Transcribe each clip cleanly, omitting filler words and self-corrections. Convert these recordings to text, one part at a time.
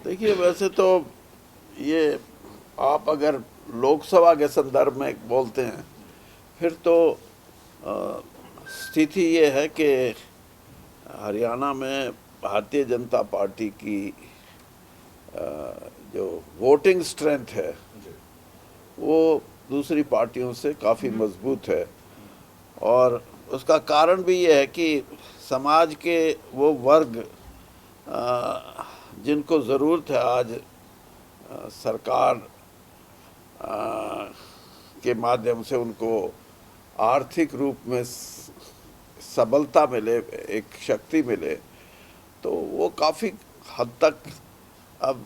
देखिए, वैसे तो ये आप अगर लोकसभा के संदर्भ में बोलते हैं फिर तो अ, स्थिति ये है कि हरियाणा में भारतीय जनता पार्टी की अ, जो वोटिंग स्ट्रेंथ है वो दूसरी पार्टियों से काफ़ी मजबूत है। और उसका कारण भी ये है कि समाज के वो वर्ग जिनको ज़रूरत है आज सरकार के माध्यम से उनको आर्थिक रूप में सबलता मिले, एक शक्ति मिले, तो वो काफ़ी हद तक अब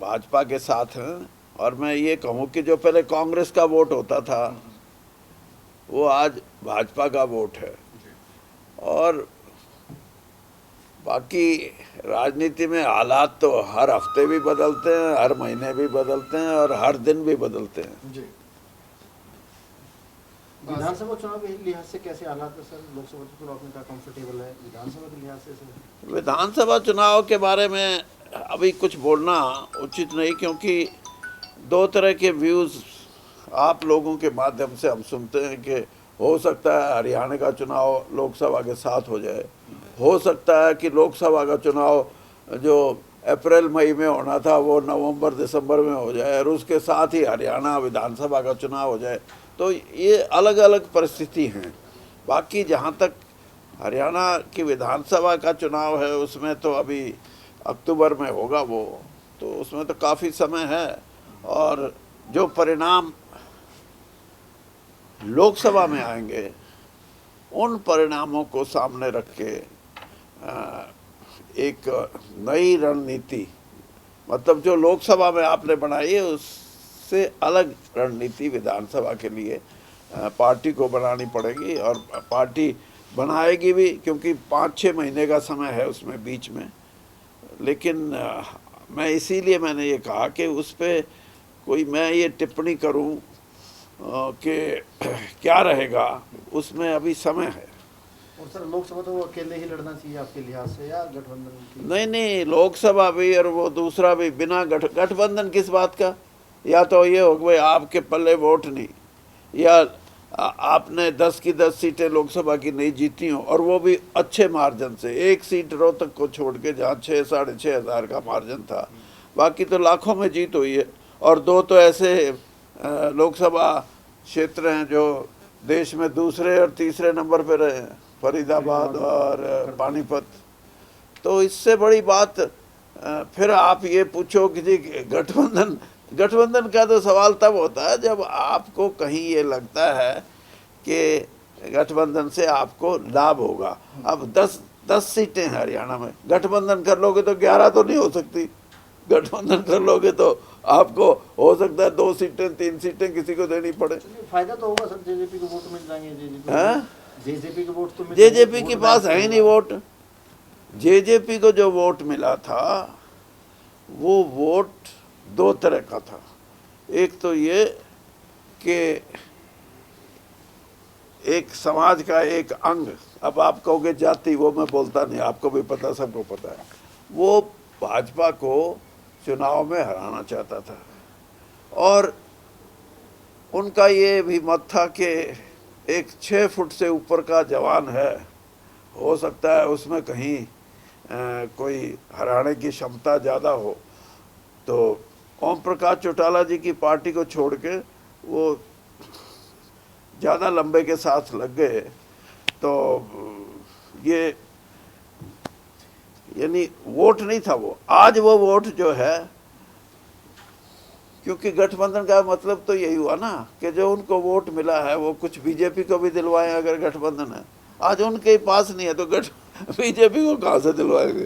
भाजपा के साथ हैं। और मैं ये कहूँ कि जो पहले कांग्रेस का वोट होता था वो आज भाजपा का वोट है। और बाकी राजनीति में हालात तो हर हफ्ते भी बदलते हैं, हर महीने भी बदलते हैं और हर दिन भी बदलते हैं। जी। विधानसभा चुनाव के लिहाज से कैसे हालात है सर? लोकसभा चुनाव में क्या कंफर्टेबल है, विधानसभा के लिहाज से सर? विधानसभा चुनाव के बारे में अभी कुछ बोलना उचित नहीं, क्योंकि दो तरह के व्यूज़ आप लोगों के माध्यम से हम सुनते हैं कि हो सकता है हरियाणा का चुनाव लोकसभा के साथ हो जाए, हो सकता है कि लोकसभा का चुनाव जो अप्रैल मई में होना था वो नवंबर दिसंबर में हो जाए और उसके साथ ही हरियाणा विधानसभा का चुनाव हो जाए। तो ये अलग अलग परिस्थिति हैं। बाकी जहाँ तक हरियाणा की विधानसभा का चुनाव है उसमें तो अभी अक्टूबर में होगा वो, तो उसमें तो काफ़ी समय है। और जो परिणाम लोकसभा में आएंगे उन परिणामों को सामने रख के एक नई रणनीति, मतलब जो लोकसभा में आपने बनाई है उससे अलग रणनीति विधानसभा के लिए पार्टी को बनानी पड़ेगी। और पार्टी बनाएगी भी, क्योंकि 5-6 महीने का समय है उसमें बीच में। लेकिन मैं इसीलिए मैंने ये कहा कि उस पर कोई मैं ये टिप्पणी करूं कि क्या रहेगा, उसमें अभी समय है। और सर लोकसभा तो वो अकेले ही लड़ना चाहिए आपके लिहाज से या गठबंधन की? नहीं, लोकसभा भी और वो दूसरा भी बिना गठबंधन किस बात का? या तो ये हो भाई आपके पल्ले वोट नहीं, या आपने 10 की 10 सीटें लोकसभा की नहीं जीती हों और वो भी अच्छे मार्जिन से, एक सीट रोहतक को छोड़ के जहाँ 6-6.5 हज़ार का मार्जिन था, बाकी तो लाखों में जीत हुई है। और 2 तो ऐसे लोकसभा क्षेत्र हैं जो देश में दूसरे और तीसरे नंबर पर रहे हैं, फरीदाबाद और पानीपत। तो इससे बड़ी बात फिर आप ये पूछो कि जी गठबंधन का तो सवाल तब होता है जब आपको कहीं ये लगता है कि गठबंधन से आपको लाभ होगा। अब 10 सीटें हैं हरियाणा में, गठबंधन कर लोगे तो 11 तो नहीं हो सकती। गठबंधन कर लोगे तो आपको हो सकता है 2 सीटें 3 सीटें किसी को देनी पड़े। फायदा तो होगा सर, जेजेपी को वोट मिल जाएंगे। जेजेपी के वोट तो जेजेपी के पास है ही नहीं वोट। जेजेपी को जो वोट मिला था वो वोट 2 तरह का था। एक तो ये कि एक समाज का एक अंग, अब आप कहोगे जाति, वो मैं बोलता नहीं, आपको भी पता, सबको पता है, वो भाजपा को चुनाव में हराना चाहता था। और उनका ये भी मत था कि एक 6 फुट से ऊपर का जवान है, हो सकता है उसमें कहीं कोई हराने की क्षमता ज़्यादा हो। तो ओम प्रकाश चौटाला जी की पार्टी को छोड़ के वो ज़्यादा लंबे के साथ लग गए। तो ये यानी वोट नहीं था वो। आज वो वोट जो है, क्योंकि गठबंधन का मतलब तो यही हुआ ना कि जो उनको वोट मिला है वो कुछ बीजेपी को भी दिलवाएं अगर गठबंधन है। आज उनके पास नहीं है तो बीजेपी को कहाँ से दिलवाएंगे?